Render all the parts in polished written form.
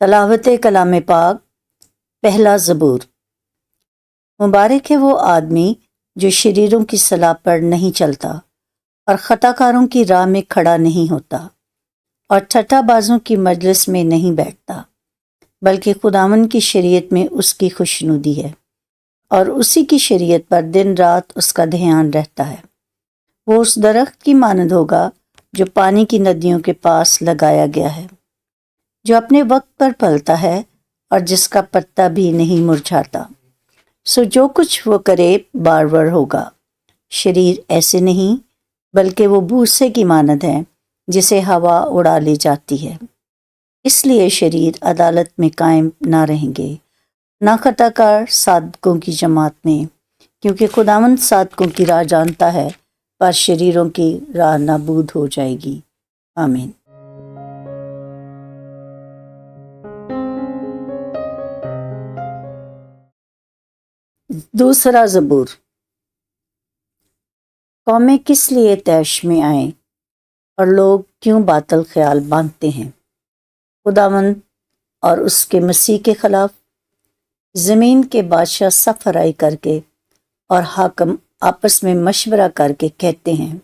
تلاوت کلام پاک پہلا زبور۔ مبارک ہے وہ آدمی جو شریروں کی صلاح پر نہیں چلتا اور خطا کاروں کی راہ میں کھڑا نہیں ہوتا اور ٹھٹھا بازوں کی مجلس میں نہیں بیٹھتا، بلکہ خداوند کی شریعت میں اس کی خوشنودی ہے اور اسی کی شریعت پر دن رات اس کا دھیان رہتا ہے۔ وہ اس درخت کی مانند ہوگا جو پانی کی ندیوں کے پاس لگایا گیا ہے، جو اپنے وقت پر پھلتا ہے اور جس کا پتا بھی نہیں مرجھاتا۔ سو جو کچھ وہ کرے بارور ہوگا۔ شریر ایسے نہیں، بلکہ وہ بھوسے کی مانند ہے جسے ہوا اڑا لے جاتی ہے۔ اس لیے شریر عدالت میں قائم نہ رہیں گے، نہ خطا کار صادقوں کی جماعت میں، کیونکہ خداوند صادقوں کی راہ جانتا ہے، پر شریروں کی راہ نابود ہو جائے گی۔ آمین۔ دوسرا زبور۔ قومیں کس لیے طیش میں آئیں اور لوگ کیوں باطل خیال باندھتے ہیں؟ خداوند اور اس کے مسیح کے خلاف زمین کے بادشاہ صف آرائی کر کے اور حاکم آپس میں مشورہ کر کے کہتے ہیں،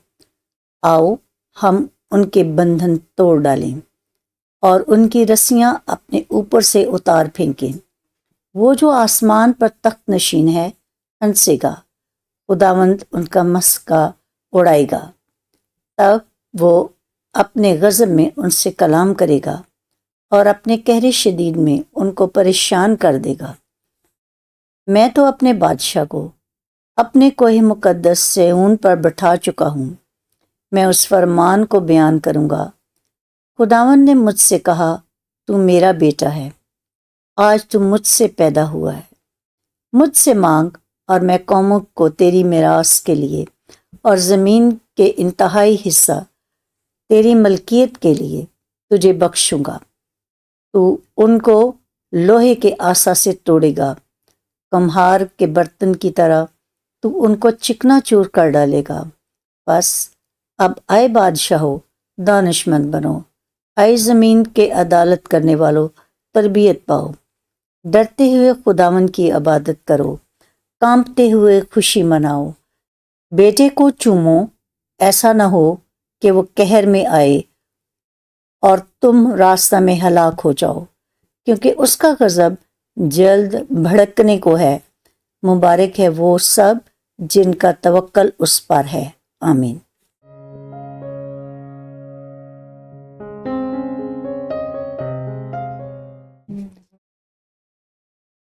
آؤ ہم ان کے بندھن توڑ ڈالیں اور ان کی رسیاں اپنے اوپر سے اتار پھینکیں۔ وہ جو آسمان پر تخت نشین ہے ہنسے گا، خداوند ان کا مسکا اڑائے گا۔ تب وہ اپنے غضب میں ان سے کلام کرے گا اور اپنے قہر شدید میں ان کو پریشان کر دے گا۔ میں تو اپنے بادشاہ کو اپنے کوہ مقدس صہیون پر بٹھا چکا ہوں، میں اس فرمان کو بیان کروں گا۔ خداوند نے مجھ سے کہا، تو میرا بیٹا ہے، آج تو مجھ سے پیدا ہوا ہے۔ مجھ سے مانگ اور میں قوموں کو تیری میراث کے لیے اور زمین کے انتہائی حصہ تیری ملکیت کے لیے تجھے بخشوں گا۔ تو ان کو لوہے کے آسا سے توڑے گا، کمہار کے برتن کی طرح تو ان کو چکنا چور کر ڈالے گا۔ بس اب اے بادشاہو دانش مند بنو، اے زمین کے عدالت کرنے والو تربیت پاؤ۔ ڈرتے ہوئے خداوند کی عبادت کرو، کانپتے ہوئے خوشی مناؤ۔ بیٹے کو چومو، ایسا نہ ہو کہ وہ قہر میں آئے اور تم راستہ میں ہلاک ہو جاؤ، کیونکہ اس کا غضب جلد بھڑکنے کو ہے۔ مبارک ہے وہ سب جن کا توکل اس پر ہے۔ آمین۔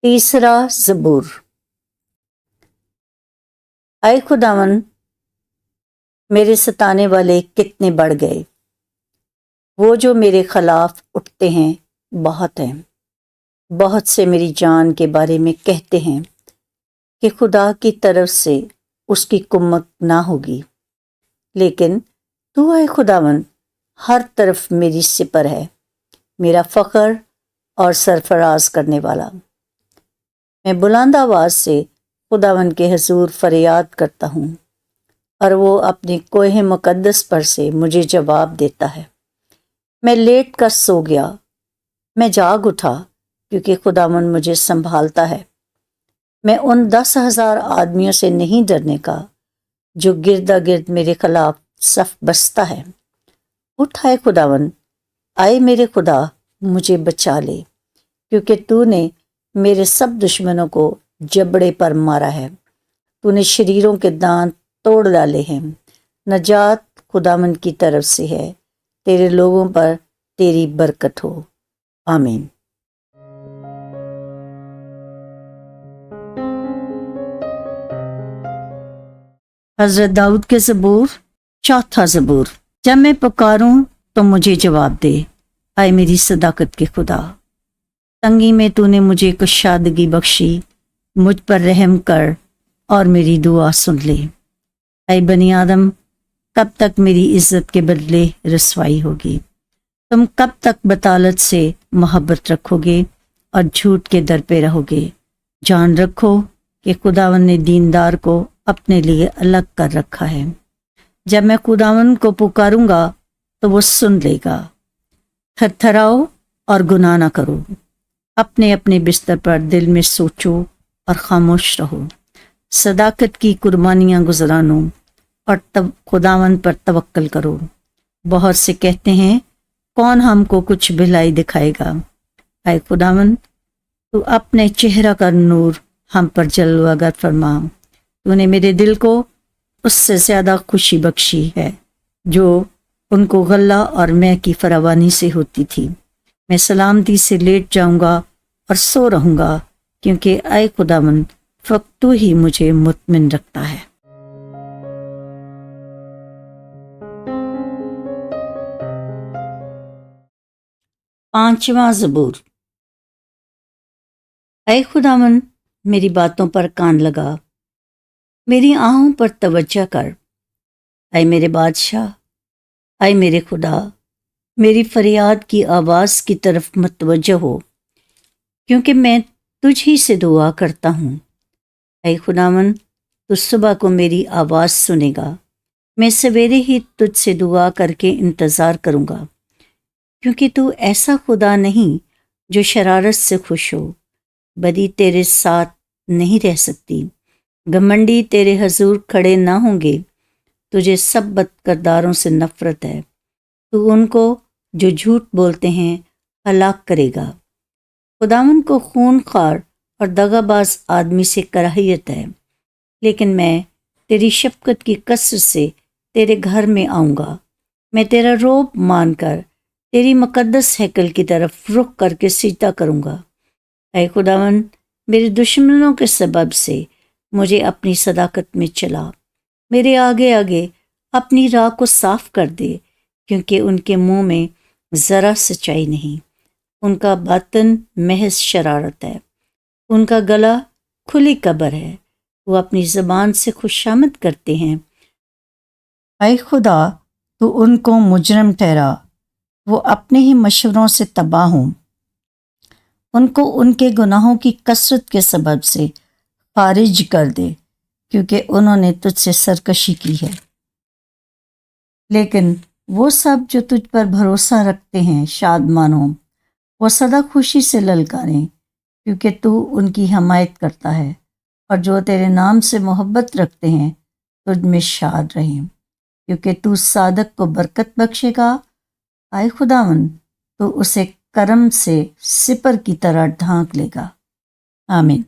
تیسرا زبور۔ اے خداوند، میرے ستانے والے کتنے بڑھ گئے، وہ جو میرے خلاف اٹھتے ہیں بہت ہیں۔ بہت سے میری جان کے بارے میں کہتے ہیں کہ خدا کی طرف سے اس کی کمک نہ ہوگی، لیکن تو اے خداوند ہر طرف میری سپر ہے، میرا فخر اور سرفراز کرنے والا۔ میں بلند آواز سے خداوند کے حضور فریاد کرتا ہوں اور وہ اپنے کوہ مقدس پر سے مجھے جواب دیتا ہے۔ میں لیٹ کر سو گیا، میں جاگ اٹھا، کیونکہ خداوند مجھے سنبھالتا ہے۔ میں ان 10,000 آدمیوں سے نہیں ڈرنے کا جو گردا گرد میرے خلاف صف بستہ ہے۔ اٹھ اے خداوند، آئے میرے خدا مجھے بچا لے، کیونکہ تو نے میرے سب دشمنوں کو جبڑے پر مارا ہے۔ تو نے شریروں کے دانت توڑ ڈالے ہیں۔ نجات خداوند کی طرف سے ہے، تیرے لوگوں پر تیری برکت ہو۔ آمین۔ حضرت داؤد کے زبور۔ چوتھا زبور۔ جب میں پکاروں تو مجھے جواب دے، اے میری صداقت کے خدا۔ تنگی میں تو نے مجھے کشادگی بخشی، مجھ پر رحم کر اور میری دعا سن لے۔ اے بنی آدم، کب تک میری عزت کے بدلے رسوائی ہوگی؟ تم کب تک بطالت سے محبت رکھو گے اور جھوٹ کے در پہ رہو گے؟ جان رکھو کہ خداوند نے دیندار کو اپنے لیے الگ کر رکھا ہے۔ جب میں خداوند کو پکاروں گا تو وہ سن لے گا۔ تھرتھراؤ اور گناہ نہ کرو، اپنے اپنے بستر پر دل میں سوچو اور خاموش رہو، صداقت کی قربانیاں گزرانو اور خداوند پر توکل کرو۔ بہت سے کہتے ہیں کون ہم کو کچھ بھلائی دکھائے گا؟ اے خداوند، تو اپنے چہرہ کا نور ہم پر جلوہ گر فرما۔ تو نے میرے دل کو اس سے زیادہ خوشی بخشی ہے جو ان کو غلہ اور مے کی فراوانی سے ہوتی تھی۔ میں سلامتی سے لیٹ جاؤں گا اور سو رہوں گا، کیونکہ اے خداوند فقط تو ہی مجھے مطمئن رکھتا ہے۔ پانچواں زبور۔ اے خداوند، میری باتوں پر کان لگا، میری آہوں پر توجہ کر۔ اے میرے بادشاہ، اے میرے خدا، میری فریاد کی آواز کی طرف متوجہ ہو، کیونکہ میں تجھ ہی سے دعا کرتا ہوں۔ اے خداوند، تو صبح کو میری آواز سنے گا، میں سویرے ہی تجھ سے دعا کر کے انتظار کروں گا، کیونکہ تو ایسا خدا نہیں جو شرارت سے خوش ہو، بدی تیرے ساتھ نہیں رہ سکتی، گھمنڈی تیرے حضور کھڑے نہ ہوں گے۔ تجھے سب بد کرداروں سے نفرت ہے، تو ان کو جو جھوٹ بولتے ہیں ہلاک کرے گا۔ خداوند کو خون خوار اور دغا باز آدمی سے کراہیت ہے، لیکن میں تیری شفقت کی کثرت سے تیرے گھر میں آؤں گا۔ میں تیرا روب مان کر تیری مقدس ہیکل کی طرف رخ کر کے سجدہ کروں گا۔ اے خداوند، میرے دشمنوں کے سبب سے مجھے اپنی صداقت میں چلا، میرے آگے آگے اپنی راہ کو صاف کر دے، کیونکہ ان کے منہ میں ذرا سچائی نہیں، ان کا باطن محض شرارت ہے، ان کا گلا کھلی قبر ہے، وہ اپنی زبان سے خوشامد کرتے ہیں۔ اے خدا، تو ان کو مجرم ٹھہرا، وہ اپنے ہی مشوروں سے تباہ ہوں، ان کو ان کے گناہوں کی کثرت کے سبب سے خارج کر دے، کیونکہ انہوں نے تجھ سے سرکشی کی ہے۔ لیکن وہ سب جو تجھ پر بھروسہ رکھتے ہیں شادمان ہوں، وہ سدا خوشی سے للکاریں، کیونکہ تو ان کی حمایت کرتا ہے، اور جو تیرے نام سے محبت رکھتے ہیں تجھ میں شاد رہیں، کیونکہ تو صادق کو برکت بخشے گا۔ اے خداوند، تو اسے کرم سے سپر کی طرح ڈھانک لے گا۔ آمین۔